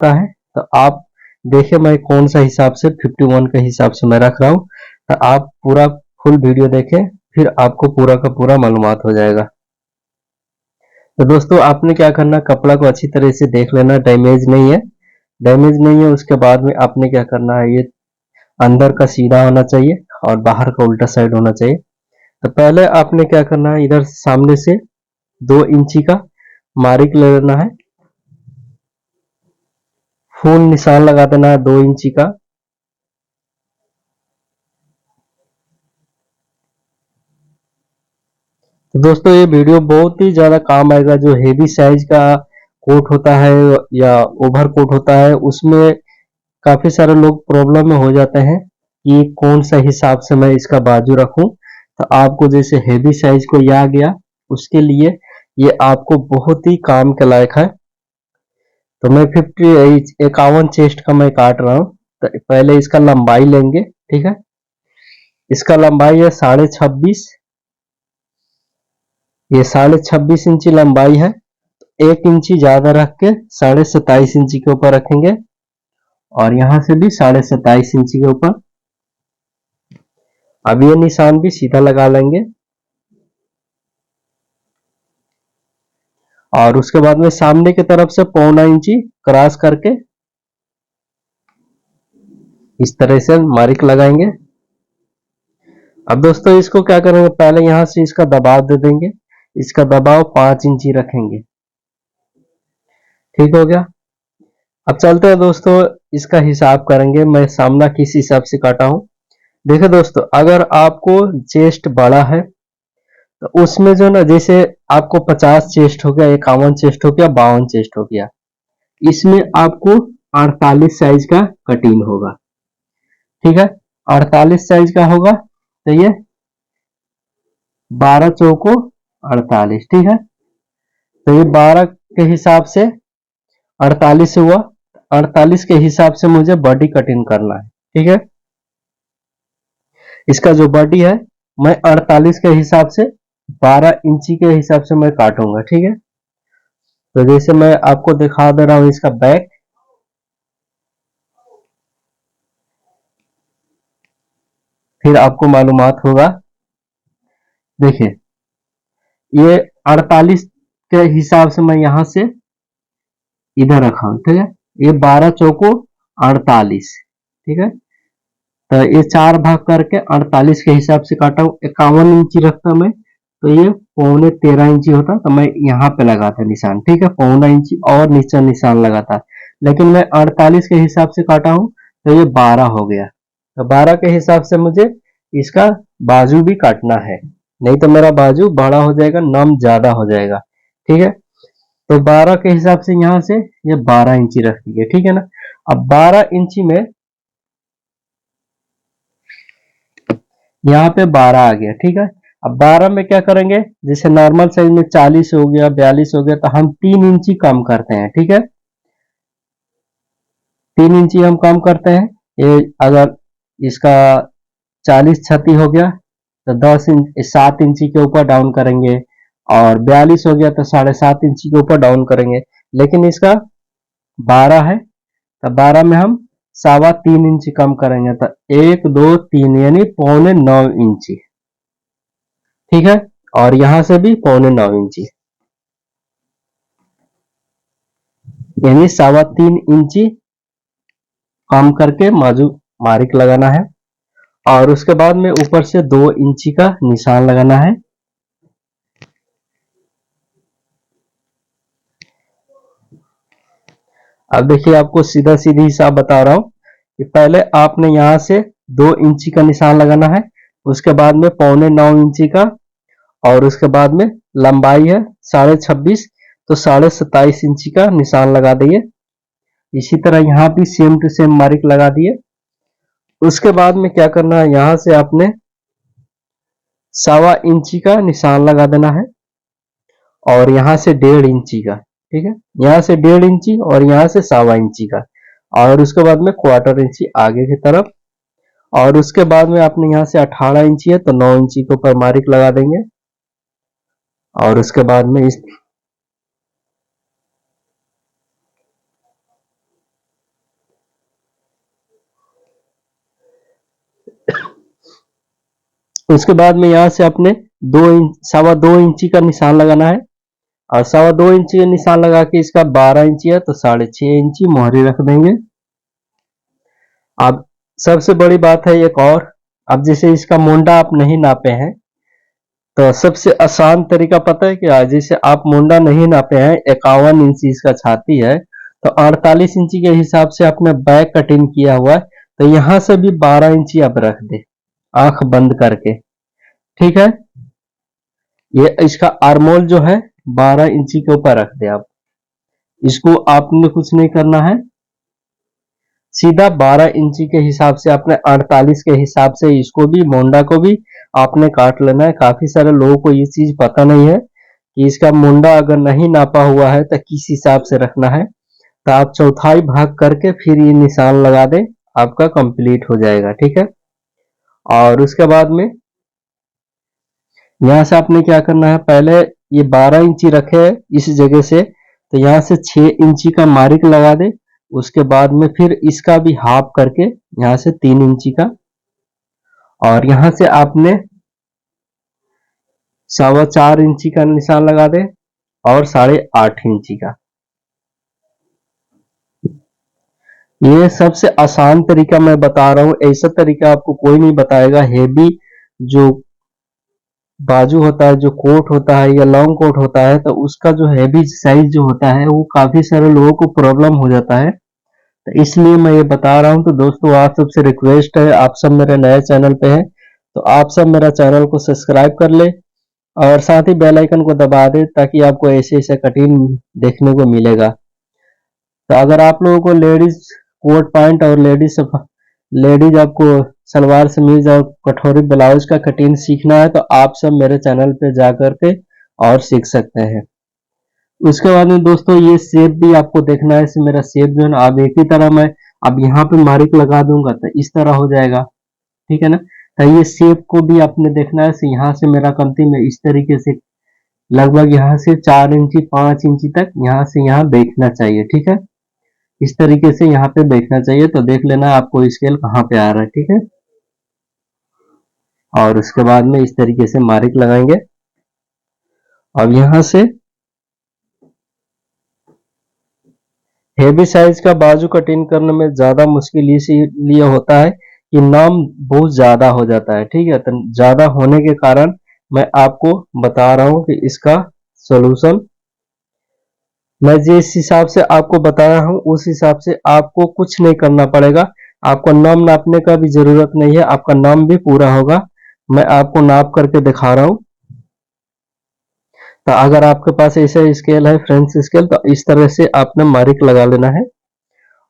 है। तो आप देखिए मैं कौन सा हिसाब से 51 के हिसाब से मैं रख रहा हूँ। तो आप पूरा फुल वीडियो देखें, फिर आपको पूरा का पूरा मालूमात हो जाएगा। तो दोस्तों आपने क्या करना, कपड़ा को अच्छी तरह से देख लेना, डैमेज नहीं है, डैमेज नहीं है। उसके बाद में आपने क्या करना है, ये अंदर का सीधा होना चाहिए और बाहर का उल्टा साइड होना चाहिए। तो पहले आपने क्या करना है, इधर सामने से 2 इंची का मार्क ले लेना है, फुल निशान लगा देना है 2 इंची का। तो दोस्तों ये वीडियो बहुत ही ज्यादा काम आएगा। जो हेवी साइज का कोट होता है या ओवर कोट होता है, उसमें काफी सारे लोग प्रॉब्लम में हो जाते हैं कि कौन सा हिसाब से मैं इसका बाजू रखूं। तो आपको जैसे हेवी साइज को ये आ गया, उसके लिए ये आपको बहुत ही काम के लायक है। तो मैं 51 चेस्ट का मैं काट रहा हूँ। तो पहले इसका लंबाई लेंगे, ठीक है। इसका लंबाई है 26.5, ये 26.5 इंची लंबाई है। 1 इंची ज्यादा रख के 27.5 इंची के ऊपर रखेंगे और यहां से भी 27.5 इंची के ऊपर। अब ये निशान भी सीधा लगा लेंगे और उसके बाद में सामने की तरफ से 0.25 इंची क्रॉस करके इस तरह से मार्क लगाएंगे। अब दोस्तों इसको क्या करेंगे, पहले यहां से इसका दबाव दे देंगे, इसका दबाव 5 इंची रखेंगे, ठीक हो गया। अब चलते हैं दोस्तों, इसका हिसाब करेंगे मैं सामना किस हिसाब से काटा हूं। देखो दोस्तों, अगर आपको चेस्ट बड़ा है तो उसमें जो ना, जैसे आपको 50 चेस्ट हो गया, 51 चेस्ट हो गया, 52 चेस्ट हो गया, इसमें आपको 48 साइज का कटिंग होगा, ठीक है। 48 साइज का होगा तो ये 12 चौको 48, ठीक है। तो ये 12 के हिसाब से 48 हुआ। 48 के हिसाब से मुझे बॉडी कटिंग करना है, ठीक है। इसका जो बॉडी है मैं 48 के हिसाब से 12 इंची के हिसाब से मैं काटूंगा, ठीक है। तो जैसे मैं आपको दिखा दे रहा हूं इसका बैक, फिर आपको मालूमात होगा। देखिए ये 48 के हिसाब से मैं यहां से इधर रखा हूं, ठीक है। ये 12 चौको 48, ठीक है। तो ये 4 भाग करके 48 के हिसाब से काटा हूं। 51 इंची रखता मैं तो ये 13.25 इंची होता, तो मैं यहाँ पे लगाता निशान, ठीक है। 13.25 इंची और नीचे निशान लगाता, लेकिन मैं 48 के हिसाब से काटा हूं तो ये 12 हो गया। तो 12 के हिसाब से मुझे इसका बाजू भी काटना है, नहीं तो मेरा बाजू बड़ा हो जाएगा, नम ज्यादा हो जाएगा, ठीक है। तो 12 के हिसाब से यहां से ये 12 इंची रख दिए, ठीक है ना। अब 12 इंची में यहाँ पे 12 आ गया, ठीक है। अब 12 में क्या करेंगे, जैसे नॉर्मल साइज में 40 हो गया, 42 हो गया, तो हम 3 इंची कम करते हैं, ठीक है। 3 इंची हम कम करते हैं। ये अगर इसका 40 छती हो गया तो 7 इंची के ऊपर डाउन करेंगे, और 42 हो गया तो 7.5 इंची के ऊपर डाउन करेंगे। लेकिन इसका 12 है तो 12 में हम 3.25 इंची कम करेंगे, तो 1 2 3 यानी 9.25 इंची, ठीक है। और यहां से भी 9.25 इंची, यानी 3.25 इंची कम करके बाजू मार्क लगाना है। और उसके बाद में ऊपर से 2 इंची का निशान लगाना है। अब देखिए आपको सीधा सीधी हिसाब बता रहा हूं कि पहले आपने यहां से 2 इंची का निशान लगाना है, उसके बाद में 9.25 इंची का, और उसके बाद में लंबाई है 26.5, तो 27.5 इंची का निशान लगा दिए। इसी तरह यहाँ भी सेम टू सेम मार्क लगा दिए। उसके बाद में क्या करना है, यहां से आपने 1.25 इंची का निशान लगा देना है, और यहां से 1.5 इंची का, ठीक है। यहां से 1.5 इंची और यहां से 1.25 इंची का, और उसके बाद में 1/4 इंची आगे की तरफ। और उसके बाद में आपने यहां से 18 इंची है तो 9 इंची के ऊपर मार्क लगा देंगे। और उसके बाद में उसके बाद में यहाँ से अपने 2.25 इंची का निशान लगाना है, और 2.25 इंची का निशान लगा के इसका 12 इंची है तो 6.5 इंची मोहरी रख देंगे। अब सबसे बड़ी बात है एक और, अब जैसे इसका मुंडा आप नहीं नापे हैं तो सबसे आसान तरीका पता है क्या? जैसे आप मुंडा नहीं नापे हैं, 51 इंची इसका छाती है, तो 48 इंची के हिसाब से आपने बैक कटिंग किया हुआ है, तो यहां से भी 12 इंची आप रख दे, आंख बंद करके। ठीक है, ये इसका आर्मोल जो है 12 इंची के ऊपर रख दे आप। इसको आपने कुछ नहीं करना है, सीधा 12 इंची के हिसाब से आपने 48 के हिसाब से इसको भी, मुंडा को भी आपने काट लेना है। काफी सारे लोगों को ये चीज पता नहीं है कि इसका मुंडा अगर नहीं नापा हुआ है तो किस हिसाब से रखना है। तो आप चौथाई भाग करके फिर ये निशान लगा दें, आपका कंप्लीट हो जाएगा। ठीक है, और उसके बाद में यहाँ से आपने क्या करना है, पहले ये 12 इंची रखे है इस जगह से, तो यहाँ से 6 इंची का मार्क लगा दे। उसके बाद में फिर इसका भी हाफ करके यहाँ से 3 इंची का, और यहाँ से आपने 4.25 इंची का निशान लगा दे, और 8.5 इंची का। ये सबसे आसान तरीका मैं बता रहा हूँ, ऐसा तरीका आपको कोई नहीं बताएगा। हेवी जो बाजू होता है, जो कोट होता है या लॉन्ग कोट होता है, तो उसका जो हैवी साइज जो होता है वो काफी सारे लोगों को प्रॉब्लम हो जाता है, तो इसलिए मैं ये बता रहा हूँ। तो दोस्तों आप सबसे रिक्वेस्ट है, आप सब मेरे नए चैनल पे हैं तो आप सब मेरा चैनल को सब्सक्राइब कर ले, और साथ ही बेल आइकन को दबा दे, ताकि आपको ऐसे ऐसे कटिंग देखने को मिलेगा। तो अगर आप लोगों को लेडीज कोट पैंट और लेडीज आपको सलवार समीज और कटोरी ब्लाउज का कटिंग सीखना है, तो आप सब मेरे चैनल पे जा करके और सीख सकते हैं। उसके बाद में दोस्तों ये शेप भी आपको देखना है, इसे मेरा शेप जो है ना, अब एक ही तरह मैं अब यहाँ पे मार्क लगा दूंगा तो इस तरह हो जाएगा। ठीक है ना, तो ये शेप को भी आपने देखना है। यहाँ से मेरा कमती में इस तरीके से लगभग यहाँ से 4 इंची 5 इंची तक यहाँ से यहाँ देखना चाहिए। ठीक है, इस तरीके से यहाँ पे देखना चाहिए, तो देख लेना आपको स्केल कहाँ पे आ रहा है। ठीक है, और उसके बाद में इस तरीके से मार्क लगाएंगे। अब यहाँ से हेवी साइज का बाजू कटिंग करने में ज्यादा मुश्किल इसीलिए होता है कि नाम बहुत ज्यादा हो जाता है। ठीक है, तो ज्यादा होने के कारण मैं आपको बता रहा हूँ कि इसका सोल्यूशन मैं जिस हिसाब से आपको बताया हूँ उस हिसाब से आपको कुछ नहीं करना पड़ेगा। आपको नाम नापने का भी जरूरत नहीं है, आपका नाम भी पूरा होगा। मैं आपको नाप करके दिखा रहा हूँ। तो अगर आपके पास ऐसा स्केल है, फ्रेंच स्केल, तो इस तरह से आपने मार्क लगा लेना है,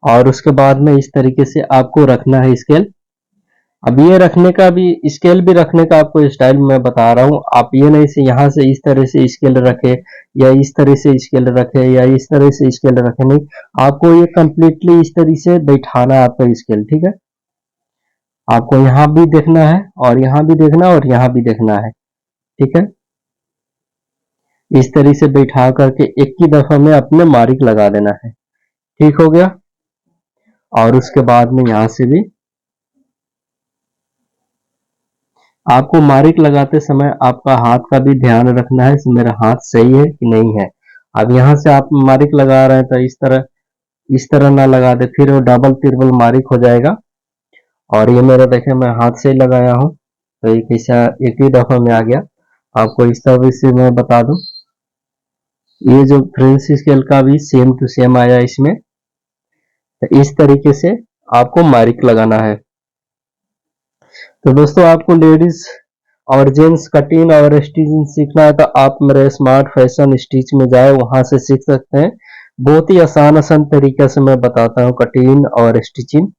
और उसके बाद में इस तरीके से आपको रखना है स्केल। अब ये रखने का भी, स्केल भी रखने का आपको स्टाइल मैं बता रहा हूँ। आप ये नहीं से यहाँ से इस तरह से स्केल रखे, या इस तरह से स्केल रखे, या इस तरह से स्केल रखे, नहीं, आपको ये कंप्लीटली इस तरह से बैठाना है आपका स्केल। ठीक है, आपको यहाँ भी देखना है, और यहाँ भी देखना है, और यहाँ भी देखना है। ठीक है, इस तरह से बैठा करके एक ही दफा में अपने मार्क लगा देना है। ठीक हो गया, और उसके बाद में यहाँ से भी आपको मार्क लगाते समय आपका हाथ का भी ध्यान रखना है, मेरा हाथ सही है कि नहीं है। अब यहाँ से आप मार्क लगा रहे हैं तो इस तरह ना लगा दे, फिर वो डबल तिरबल मार्क हो जाएगा। और ये मेरा देखे मैं हाथ से ही लगाया हूँ, तो एक ही दफा में आ गया। आपको इस तरह से मैं बता दूं, ये जो फ्रेंच स्केल का भी सेम टू सेम आया इसमें, तो इस तरीके से आपको मार्क लगाना है। तो दोस्तों आपको लेडीज और जेंट्स कटिंग और स्टिचिंग सीखना है तो आप मेरे स्मार्ट फैशन स्टिच में जाए, वहां से सीख सकते हैं। बहुत ही आसान आसान तरीके से मैं बताता हूँ कटिंग और स्टिचिंग।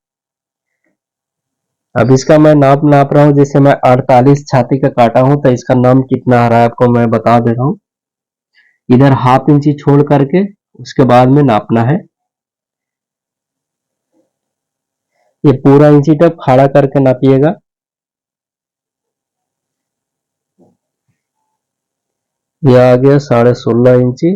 अब इसका मैं नाप रहा हूँ, जैसे मैं 48 छाती का काटा हूँ, तो इसका नाम कितना आ रहा है आपको मैं बता दे रहा हूँ। इधर हाफ इंची छोड़ करके उसके बाद में नापना है, ये पूरा इंची तक खड़ा करके नापिएगा। ये आ गया 16.5 इंची।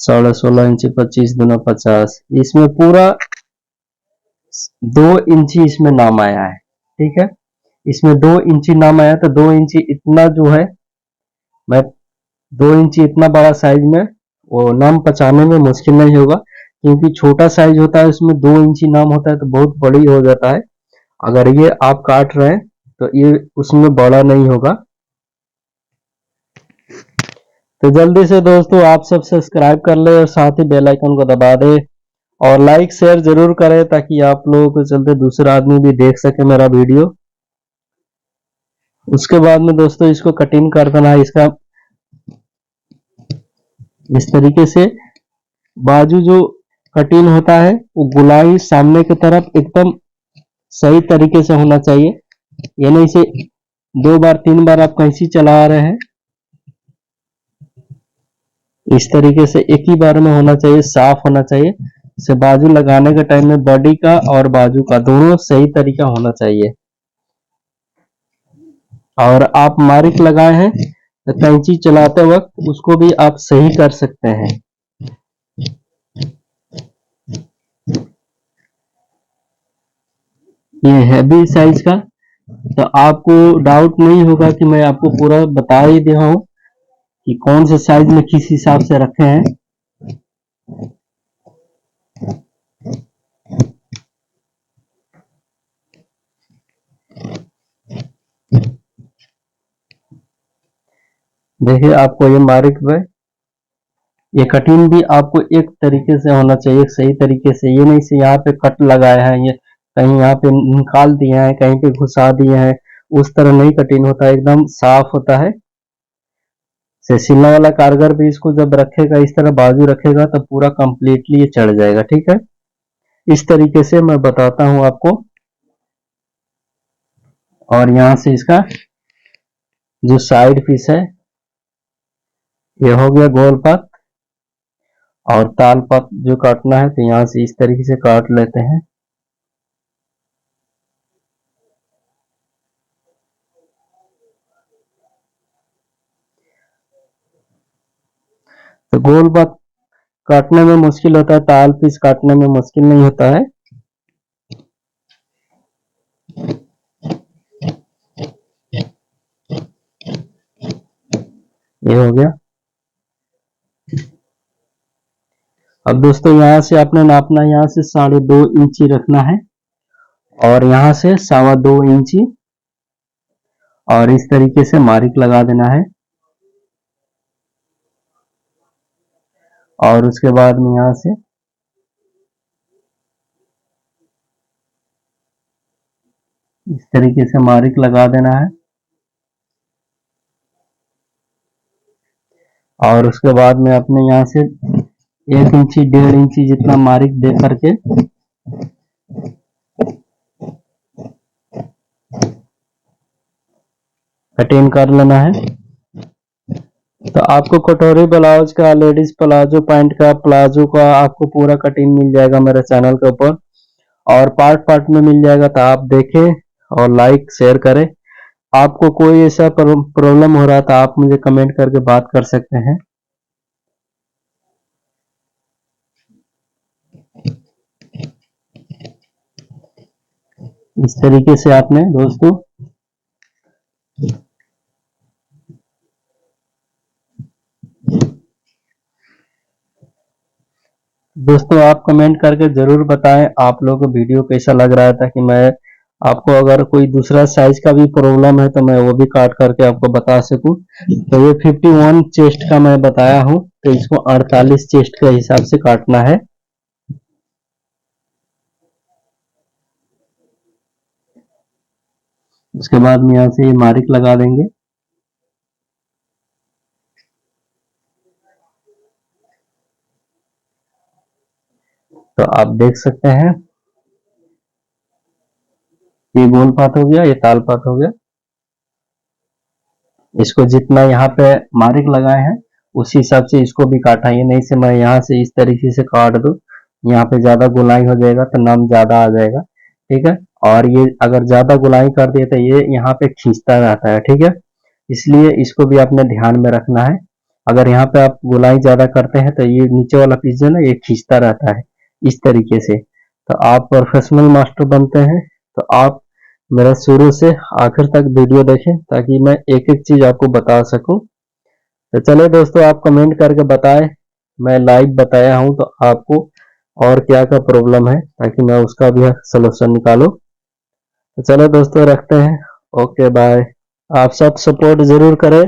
16.5 इंची, 25 दूना 50, इसमें पूरा 2 इंची इसमें नाम आया है। ठीक है, इसमें 2 इंची नाम आया, तो 2 इंची इतना जो है, मैं 2 इंची इतना बड़ा साइज में वो नाम पहचानने में मुश्किल नहीं होगा, क्योंकि छोटा साइज होता है उसमें 2 इंची नाम होता है तो बहुत बड़ी हो जाता है। अगर ये आप काट रहे हैं तो ये उसमें बड़ा नहीं होगा। तो जल्दी से दोस्तों आप सब सब्सक्राइब कर ले और साथ ही बेल आइकन को दबा दे और लाइक शेयर जरूर करें, ताकि आप लोगों को चलते दूसरा आदमी भी देख सके मेरा वीडियो। उसके बाद में दोस्तों इसको कटिंग कर देना है। इसका इस तरीके से बाजू जो कटिंग होता है वो गुलाई सामने की तरफ एकदम सही तरीके से होना चाहिए। ये नहीं से 2 बार 3 बार आप कैंची चला रहे हैं, इस तरीके से एक ही बार में होना चाहिए, साफ होना चाहिए। से बाजू लगाने के टाइम में बॉडी का और बाजू का दोनों सही तरीका होना चाहिए। और आप मार्क लगाए हैं तो कैंची चलाते वक्त उसको भी आप सही कर सकते हैं। ये हैवी साइज का, तो आपको डाउट नहीं होगा कि मैं आपको पूरा बता ही दिया हूं कि कौन से साइज में किस हिसाब से रखे हैं। देखिए आपको ये मार्क पे ये कटिंग भी आपको एक तरीके से होना चाहिए, सही तरीके से। ये नहीं से यहाँ पे कट लगाया है, ये कहीं यहाँ पे निकाल दिए हैं, कहीं पे घुसा दिए हैं, उस तरह नहीं कटिंग होता है, एकदम साफ होता है। से सिलने वाला कारगर भी इसको जब रखेगा, इस तरह बाजू रखेगा तो पूरा कंप्लीटली ये चढ़ जाएगा। ठीक है, इस तरीके से मैं बताता हूं आपको। और यहाँ से इसका जो साइड पीस है ये हो गया गोल पत, और ताल पत जो काटना है तो यहाँ से इस तरीके से काट लेते हैं। तो गोल पत काटने में मुश्किल होता है, ताल पीस काटने में मुश्किल नहीं होता है। ये हो गया। अब दोस्तों यहाँ से आपने नापना, यहाँ से 2.5 इंची रखना है और यहाँ से 2.25 इंची, और इस तरीके से मार्क लगा देना है। और उसके बाद में यहाँ से इस तरीके से मार्क लगा देना है। और उसके बाद में अपने यहाँ से 1 इंची 1.5 इंची जितना मार्क दे करके कटिंग कर लेना है। तो आपको कटोरी ब्लाउज का, लेडीज प्लाजो पैंट का, प्लाजो का आपको पूरा कटिंग मिल जाएगा मेरे चैनल के ऊपर, और पार्ट पार्ट में मिल जाएगा। तो आप देखें और लाइक शेयर करें। आपको कोई ऐसा प्रॉब्लम हो रहा था आप मुझे कमेंट करके बात कर सकते हैं। इस तरीके से आपने दोस्तों आप कमेंट करके जरूर बताएं आप लोगों को वीडियो कैसा लग रहा था, कि मैं आपको अगर कोई दूसरा साइज का भी प्रॉब्लम है तो मैं वो भी काट करके आपको बता सकूं। तो ये 51 चेस्ट का मैं बताया हूं, तो इसको 48 चेस्ट के हिसाब से काटना है। उसके बाद में यहाँ से ये मार्क लगा देंगे। तो आप देख सकते हैं ये गोल पात हो गया, ये ताल पात हो गया। इसको जितना यहाँ पे मार्क लगाए हैं उसी हिसाब से इसको भी काटा। ये नहीं से मैं यहाँ से इस तरीके से काट दूं, यहाँ पे ज्यादा गुलाई हो जाएगा तो नाम ज्यादा आ जाएगा। ठीक है, और ये अगर ज्यादा गुलाई कर दिए तो ये यहाँ पे खींचता रहता है। ठीक है, इसलिए इसको भी आपने ध्यान में रखना है। अगर यहाँ पे आप गोलाई ज्यादा करते हैं तो ये नीचे वाला पीस जो है ना ये खींचता रहता है इस तरीके से। तो आप प्रोफेशनल मास्टर बनते हैं तो आप मेरा शुरू से आखिर तक वीडियो देखें ताकि मैं एक एक चीज आपको बता सकूं। तो चलिए दोस्तों, आप कमेंट करके बताएं, मैं लाइव बताया हूं तो आपको और क्या क्या प्रॉब्लम है ताकि मैं उसका भी सलूशन निकालूं। तो चलो दोस्तों, रखते हैं। Okay bye. आप सब सपोर्ट जरूर करें।